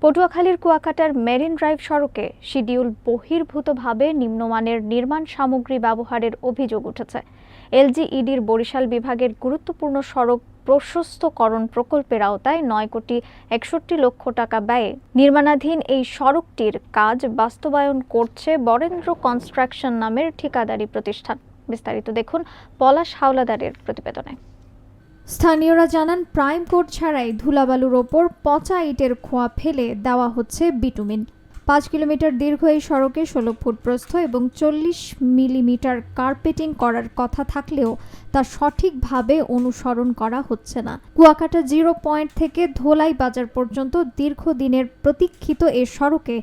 পটুয়াখালীর কুয়াকাটার marine drive সড়কে schedule বহির্ভূতভাবে নিম্নমানের নির্মাণ সামগ্রী ব্যবহারের অভিযোগ উঠেছে। এলজিইডির বরিশাল বিভাগের গুরুত্বপূর্ণ সড়ক প্রশস্তকরণ প্রকল্পের আওতায় ৯,৬১,০০,০০,০০০ টাকা ব্যয়ে নির্মাণাধীন এই সড়কটির কাজ বাস্তবায়ন করছে বরেন্দ্র কনস্ট্রাকশন নামের ঠিকাদারি প্রতিষ্ঠান। বিস্তারিত দেখুন পলাশ হাওলাদারের প্রতিবেদনে। স্থানীয়রা জানান, প্রাইম কোড ছাড়াই ধুলাবালুর ওপর পচা ইটের খোয়া ফেলে দেওয়া হচ্ছে বিটুমিন। ৫ কিলোমিটার দীর্ঘ এই সড়কে ১৬ ফুট প্রস্থ এবং ৪০ মিলিমিটার কার্পেটিং করার কথা থাকলেও তা সঠিকভাবে অনুসরণ করা হচ্ছে না। কুয়াকাটা জিরো পয়েন্ট থেকে ধোলাই বাজার পর্যন্ত দীর্ঘদিনের প্রতীক্ষিত এ সড়কে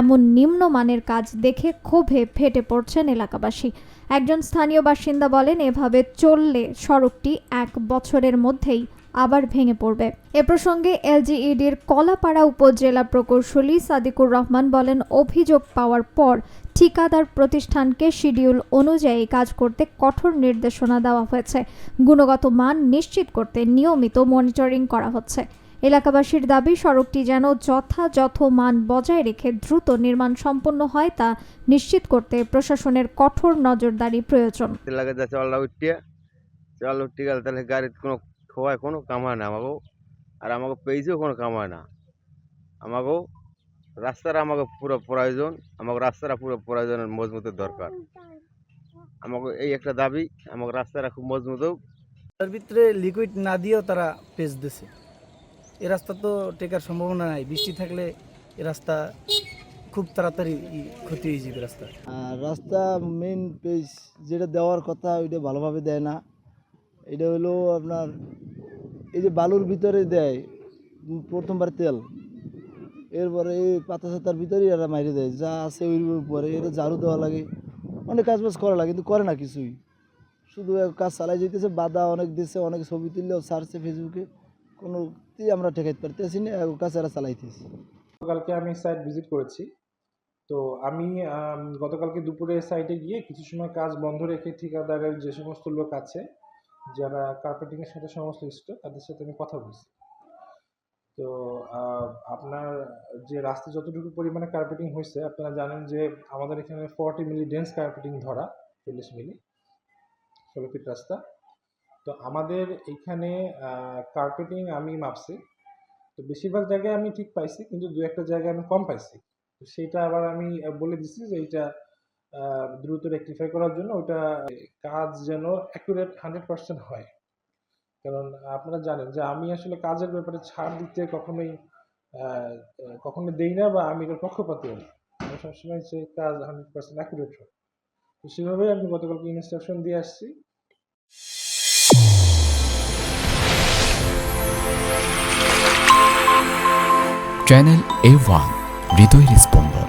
এমন নিম্নমানের কাজ দেখে ক্ষোভে ফেটে পড়ছেন এলাকাবাসী। একজন স্থানীয় বাসিন্দা বলেন, এভাবে চললে সড়কটি ১ বছরের মধ্যেই আবার ভেঙে পড়বে। এ প্রসঙ্গে এলজিইডির কলাপাড়া উপজেলা প্রকৌশলী সাদিকুর রহমান বলেন, অভিযোগ পাওয়ার পর ঠিকাদার প্রতিষ্ঠানকে শিডিউল অনুযায়ী কাজ করতে কঠোর নির্দেশনা দেওয়া হয়েছে। গুণগত মান নিশ্চিত করতে নিয়মিত মনিটরিং করা হচ্ছে। এলাকাবাসীর দাবি, সড়কটি যেন যথাযথ মান বজায় রেখে দ্রুত নির্মাণ সম্পন্ন হয় তা নিশ্চিত করতে প্রশাসনের কঠোর নজরদারি প্রয়োজন। কোনো কাম হয় না আমাকেও, আর আমাকে পেয়েছেও কোনো কাম হয় না আমাকেও। রাস্তাটা আমাকে পুরো প্রয়োজন, আমাকে রাস্তাটা পুরো প্রয়োজনের মজবুতের দরকার। আমাকে এই একটা দাবি, আমাকে রাস্তাটা খুব মজবুত হোক। তার ভিতরে লিকুইড না দিয়েও তারা পেজ দিছে। এ রাস্তা তো টেকার সম্ভাবনা নাই। বৃষ্টি থাকলে এ রাস্তা খুব তাড়াতাড়ি ক্ষতি হয়ে যাবে। রাস্তা মেইন পেজ যেটা দেওয়ার কথা ওইটা ভালোভাবে দেয় না। এটা হলো আপনার এই যে বালুর ভিতরে দেয় প্রথমবার তেল, এরপরে এই পাতা ছাতার ভিতরেই এরা মাইরে দেয়, যা আছে ওই উপরে এটা ঝাড়ু দেওয়া লাগে, অনেক কাজবাজ করা লাগে, কিন্তু করে না কিছুই, শুধু কাজ চালাই যেতেছে। বাধা অনেক দিচ্ছে, অনেক ছবি তুললেও ছাড়ছে ফেসবুকে, কোনোতেই আমরা ঠেকাইতে পারতেছি না, কাজ এরা চালাইতেছি। গতকালকে আমি সাইট ভিজিট করেছি। তো আমি গতকালকে দুপুরে সাইটে গিয়ে কিছু সময় কাজ বন্ধ রেখে ঠিকাদারের যে সমস্ত লোক আছে যারা কার্পেটিংয়ের সাথে সংশ্লিষ্ট তাদের সাথে আমি কথা বলছি। তো আপনার যে রাস্তা যতটুকু পরিমাণে কার্পেটিং হয়েছে, আপনারা জানেন যে আমাদের এখানে 40 মিলি ডেন্স কার্পেটিং ধরা, 40 মিলি 16 ফিট রাস্তা। তো আমাদের এখানে কার্পেটিং আমি মাপছি, তো বেশিরভাগ জায়গায় আমি ঠিক পাইছি, কিন্তু দু একটা জায়গায় আমি কম পাইছি। তো সেইটা আবার আমি বলে দিচ্ছি যে এইটা দ্রুত রেকটিফাই করার জন্য ওটা কাজ যেন অ্যাকুরেট 100% হয়। কারণ আপনারা জানেন যে আমি আসলে কাজের ব্যাপারে ছাড় দিতে কখনোই দেই না, বা আমি এটার পক্ষপাতী না। আমি সবসময় যে কাজ 100% অ্যাকুরেট হয়। তো সেভাবেই আমি গতকালকে ইনস্ট্রাকশন দিয়ে আসছি। চ্যানেল A1 হৃদয়ের স্পন্দন।